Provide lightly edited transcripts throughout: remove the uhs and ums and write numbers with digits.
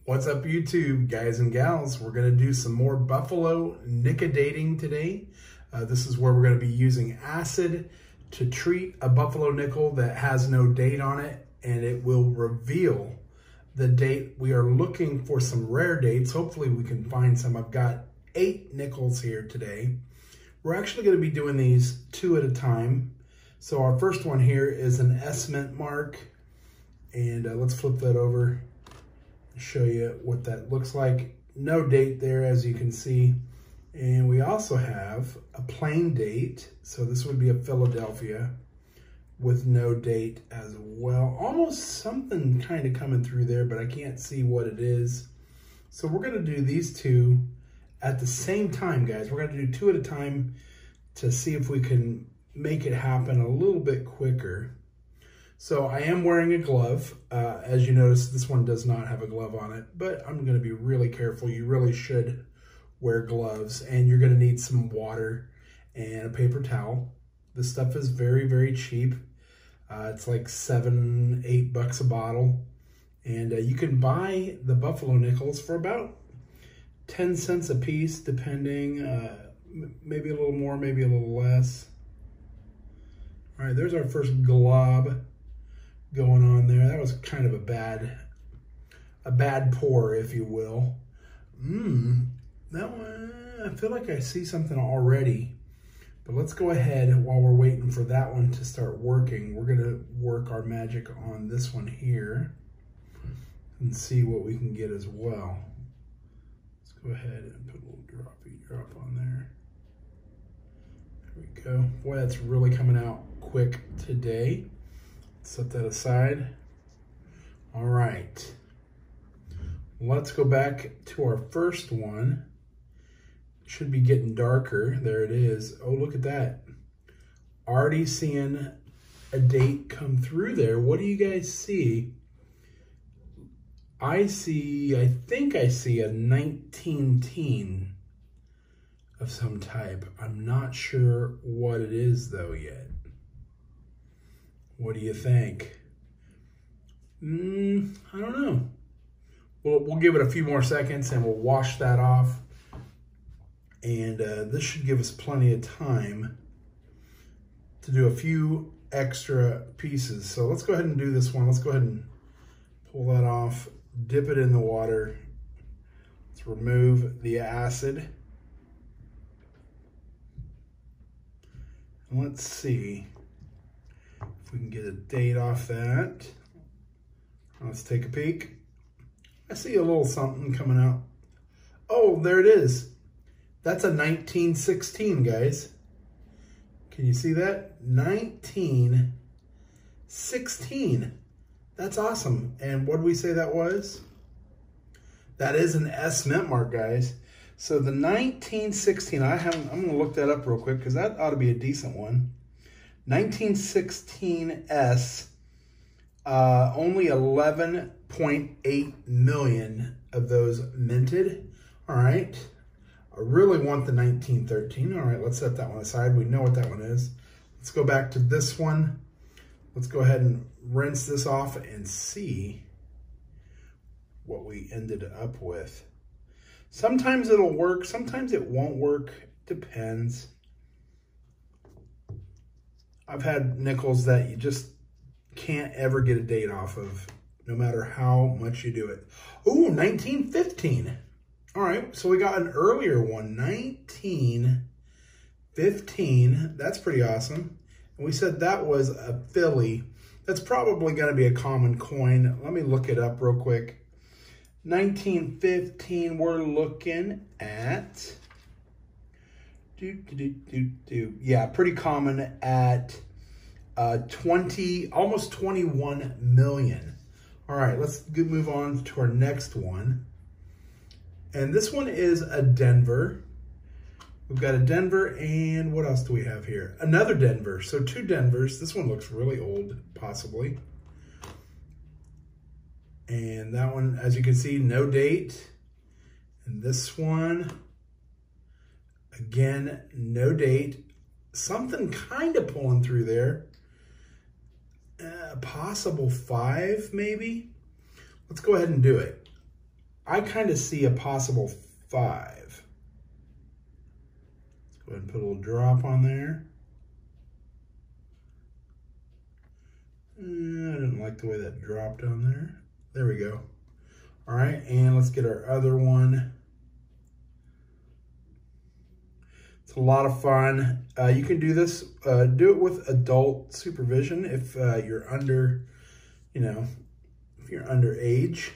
What's up, YouTube, guys and gals? We're going to do some more Buffalo Nic-A-Dating today. This is where we're going to be using acid to treat a buffalo nickel that has no date on it, and it will reveal the date. We are looking for some rare dates. Hopefully we can find some. I've got 8 nickels here today. We're actually going to be doing these 2 at a time. So our first one here is an S-Mint mark, and let's flip that over. Show you what that looks like. No date there, as you can see. And we also have a plain date. So this would be a Philadelphia with no date as well. Almost something kind of coming through there, but I can't see what it is. So we're going to do these 2 at the same time, guys. We're going to do 2 at a time to see if we can make it happen a little bit quicker. So I am wearing a glove. As you notice, this one does not have a glove on it, but I'm going to be really careful. You really should wear gloves, and you're going to need some water and a paper towel. This stuff is very, very cheap. It's like $7-8 a bottle, and you can buy the buffalo nickels for about 10 cents a piece, depending, maybe a little more, maybe a little less. All right, there's our first glob going on there. That was kind of a bad pour, if you will. That one, I feel like I see something already, but let's go ahead while we're waiting for that one to start working. We're gonna work our magic on this one here and see what we can get as well. Let's go ahead and put a little drop on there. There we go. Boy, that's really coming out quick today. Set that aside. All right. Let's go back to our first one. Should be getting darker. There it is. Oh, look at that. Already seeing a date come through there. What do you guys see? I think I see a 19-teen of some type. I'm not sure what it is though yet. What do you think? I don't know. We'll give it a few more seconds and we'll wash that off. And this should give us plenty of time to do a few extra pieces. So let's go ahead and do this one. Let's go ahead and pull that off, dip it in the water. Let's remove the acid. And let's see if we can get a date off that. Let's take a peek. I see a little something coming out. Oh, there it is. That's a 1916, guys. Can you see that? 1916. That's awesome. And what did we say that was? That is an S-Mint mark, guys. So the 1916, I'm going to look that up real quick because that ought to be a decent one. 1916S, only 11.8 million of those minted. All right. I really want the 1913. All right, let's set that one aside. We know what that one is. Let's go back to this one. Let's go ahead and rinse this off and see what we ended up with. Sometimes it'll work, sometimes it won't work. Depends. I've had nickels that you just can't ever get a date off of, no matter how much you do it. Ooh, 1915. All right, so we got an earlier one, 1915. That's pretty awesome. And we said that was a Philly. That's probably going to be a common coin. Let me look it up real quick. 1915, we're looking at, yeah, pretty common at almost 21 million. All right, let's move on to our next one. And this one is a Denver. We've got a Denver, and what else do we have here? Another Denver, so 2 Denvers. This one looks really old, possibly. And that one, as you can see, no date. And this one, again, no date. Something kind of pulling through there. Possible 5, maybe. Let's go ahead and do it. I kind of see a possible 5. Let's go ahead and put a little drop on there. I didn't like the way that dropped on there. There we go. All right, and let's get our other one. It's a lot of fun. You can do this, do it with adult supervision if you're under, if you're underage.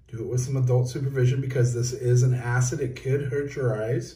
Do it with some adult supervision because this is an acid. It could hurt your eyes.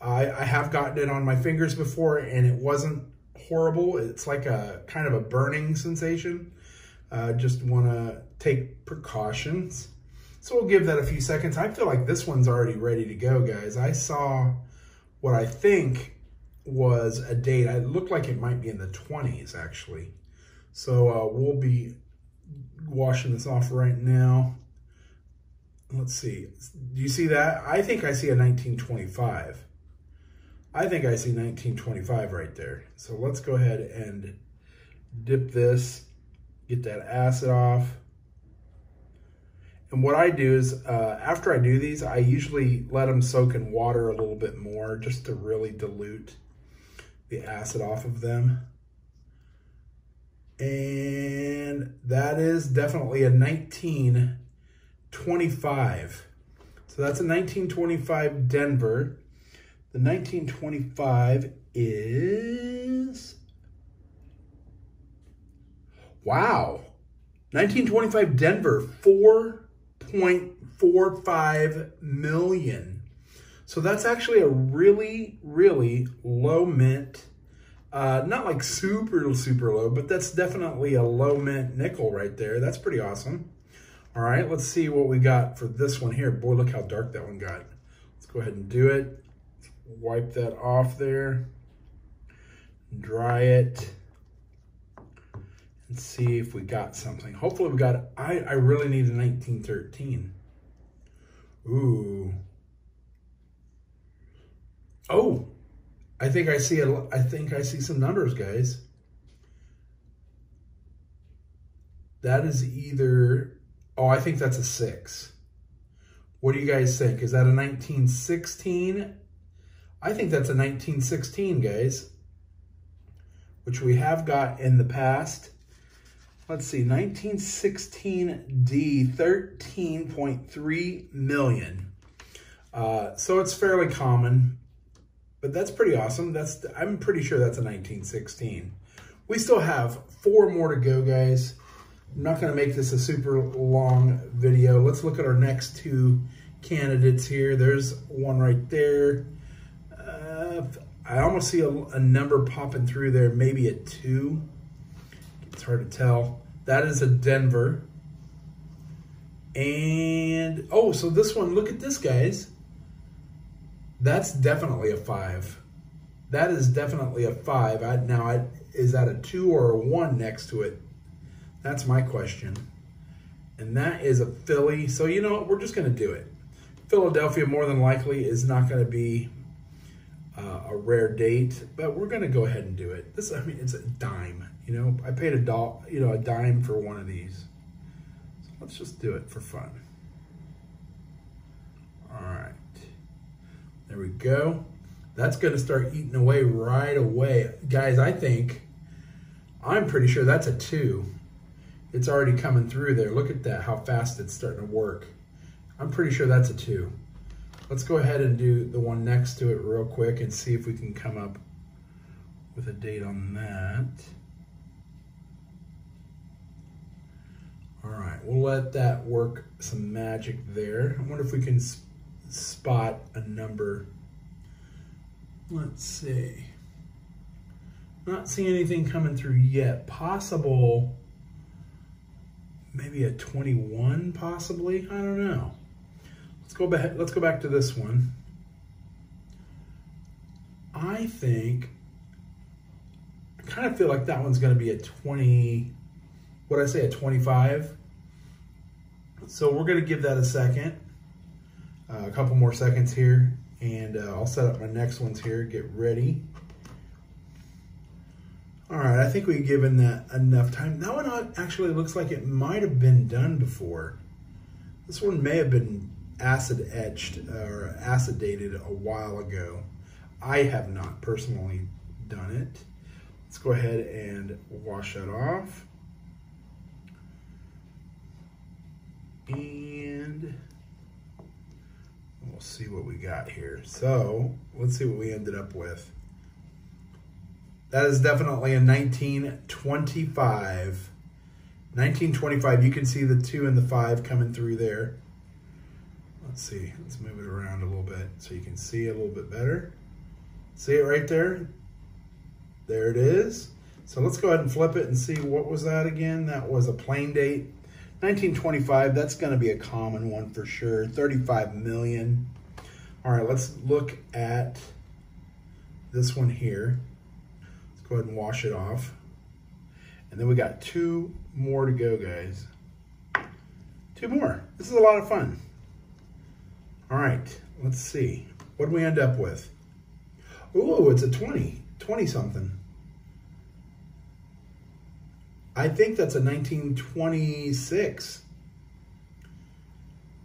I have gotten it on my fingers before and it wasn't horrible. It's like a kind of a burning sensation. Just want to take precautions. So we'll give that a few seconds. I feel like this one's already ready to go, guys. I saw what I think was a date. It looked like it might be in the 20s, actually. So we'll be washing this off right now. Let's see. Do you see that? I think I see a 1925. I think I see 1925 right there. So let's go ahead and dip this, get that acid off. And what I do is, after I do these, I usually let them soak in water a little bit more just to really dilute the acid off of them. And that is definitely a 1925. So that's a 1925 Denver. The 1925 is, wow, 1925 Denver, 4.45 million. So that's actually a really, really low mint. Not like super, super low, but that's definitely a low mint nickel right there. That's pretty awesome. All right, let's see what we got for this one here. Boy, look how dark that one got. Let's go ahead and do it. Wipe that off there. Dry it. And see if we got something. Hopefully we got, I really need a 1913. Ooh. Oh, I think I see some numbers, guys. That is either, oh, I think that's a 6. What do you guys think? Is that a 1916? I think that's a 1916, guys, which we have got in the past. Let's see, 1916D, 13.3 million. So it's fairly common, but that's pretty awesome. I'm pretty sure that's a 1916. We still have 4 more to go, guys. I'm not going to make this a super long video. Let's look at our next 2 candidates here. There's one right there. I almost see a number popping through there, maybe a 2. It's hard to tell. That is a Denver. And, oh, so this one, look at this, guys. That's definitely a 5. That is definitely a 5. Is that a 2 or a 1 next to it? That's my question. And that is a Philly. So, you know what? We're just going to do it. Philadelphia, more than likely, is not going to be a rare date, but we're going to go ahead and do it. This, I mean, it's a dime. You know, I paid a dime for one of these. So let's just do it for fun. All right. There we go. That's going to start eating away right away. Guys, I'm pretty sure that's a 2. It's already coming through there. Look at that, how fast it's starting to work. I'm pretty sure that's a 2. Let's go ahead and do the one next to it real quick and see if we can come up with a date on that. All right, we'll let that work some magic there. I wonder if we can spot a number. Let's see. Not seeing anything coming through yet. Possible, maybe a 21 possibly, I don't know. Let's go back to this one. I kind of feel like that one's going to be a 20, what'd I say, a 25? So we're going to give that a second, a couple more seconds here, and I'll set up my next ones here, get ready. All right, I think we've given that enough time. That one actually looks like it might have been done before. This one may have been acid etched or acid dated a while ago. I have not personally done it. Let's go ahead and wash that off. And we'll see what we got here. So let's see what we ended up with. That is definitely a 1925. 1925, you can see the 2 and the 5 coming through there. Let's see, let's move it around a little bit so you can see it a little bit better. See it right there? There it is. So let's go ahead and flip it and see what was that again. That was a plain date. 1925, that's gonna be a common one for sure. 35 million. All right, let's look at this one here. Let's go ahead and wash it off. And then we got 2 more to go, guys. 2 more. This is a lot of fun. All right, let's see. What do we end up with? Ooh, it's a 20 something. I think that's a 1926.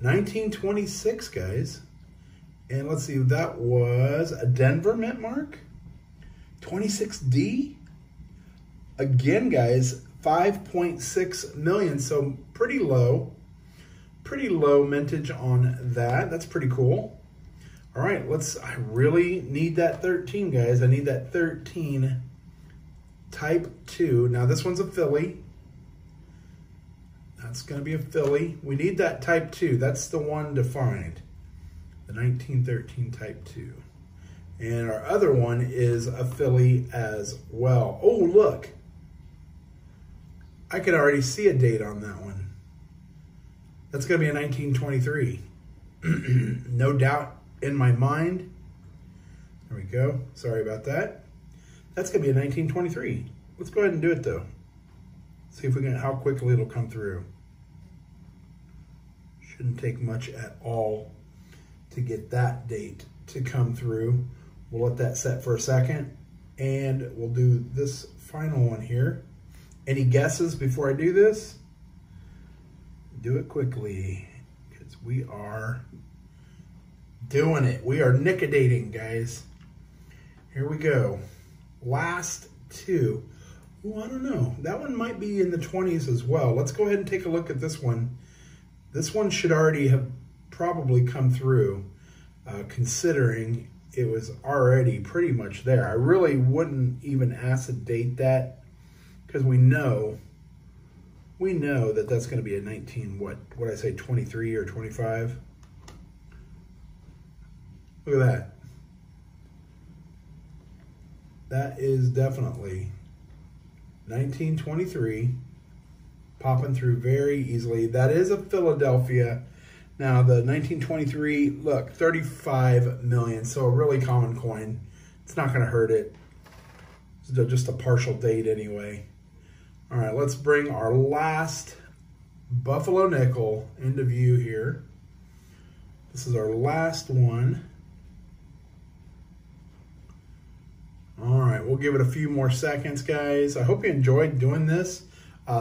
1926, guys. And let's see, that was a Denver mint mark. 26D. Again, guys, 5.6 million, so pretty low mintage on that. That's pretty cool. All right, I really need that 13, guys. I need that 13 type 2. Now this one's a Philly. That's gonna be a Philly. We need that type 2. That's the one to find. The 1913 type 2. And our other one is a Philly as well. Oh, look. I could already see a date on that one. That's going to be a 1923. No doubt in my mind. There we go. Sorry about that. That's going to be a 1923. Let's go ahead and do it though. See if we can, how quickly it'll come through. Shouldn't take much at all to get that date to come through. We'll let that set for a second and we'll do this final one here. Any guesses before I do this? Do it quickly because we are doing it. We are Nic-A-Dating, guys. Here we go. Last 2. Ooh, I don't know. That one might be in the 20s as well. Let's go ahead and take a look at this one. This one should already have probably come through, considering it was already pretty much there. I really wouldn't even acid date that because we know that that's going to be a 19, what I say, 23 or 25. Look at that. That is definitely 1923, popping through very easily. That is a Philadelphia. Now the 1923, look, 35 million, so a really common coin. It's not gonna hurt it. It's just a partial date anyway. All right, let's bring our last Buffalo nickel into view here. This is our last one. All right, we'll give it a few more seconds, guys. I hope you enjoyed doing this.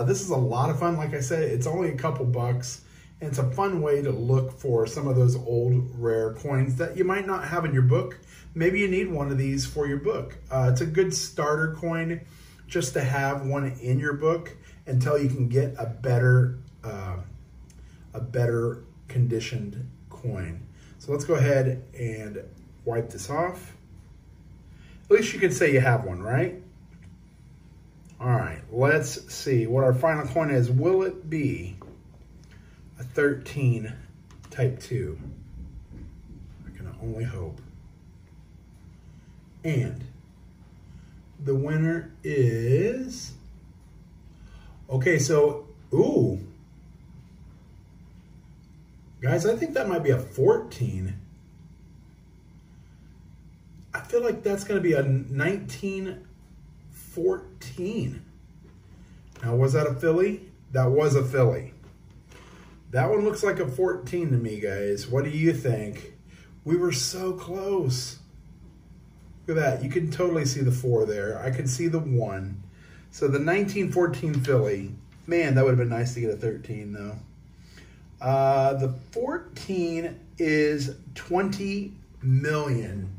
This is a lot of fun. Like I said, it's only a couple bucks, and it's a fun way to look for some of those old rare coins that you might not have in your book. Maybe you need one of these for your book. It's a good starter coin just to have one in your book until you can get a better conditioned coin. So let's go ahead and wipe this off. At least you can say you have one, right? All right, let's see what our final coin is. Will it be a 13 type 2? I can only hope. And the winner is, okay, so, ooh. Guys, I think that might be a 14. I feel like that's going to be a 1914. Now, was that a Philly? That was a Philly. That one looks like a 14 to me, guys. What do you think? We were so close. Look at that. You can totally see the 4 there. I can see the 1. So the 1914 Philly. Man, that would have been nice to get a 13, though. The 14 is 20 million.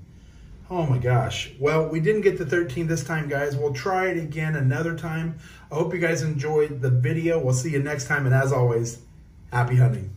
Oh my gosh. Well, we didn't get the 13 this time, guys. We'll try it again another time. I hope you guys enjoyed the video. We'll see you next time. And as always, happy hunting.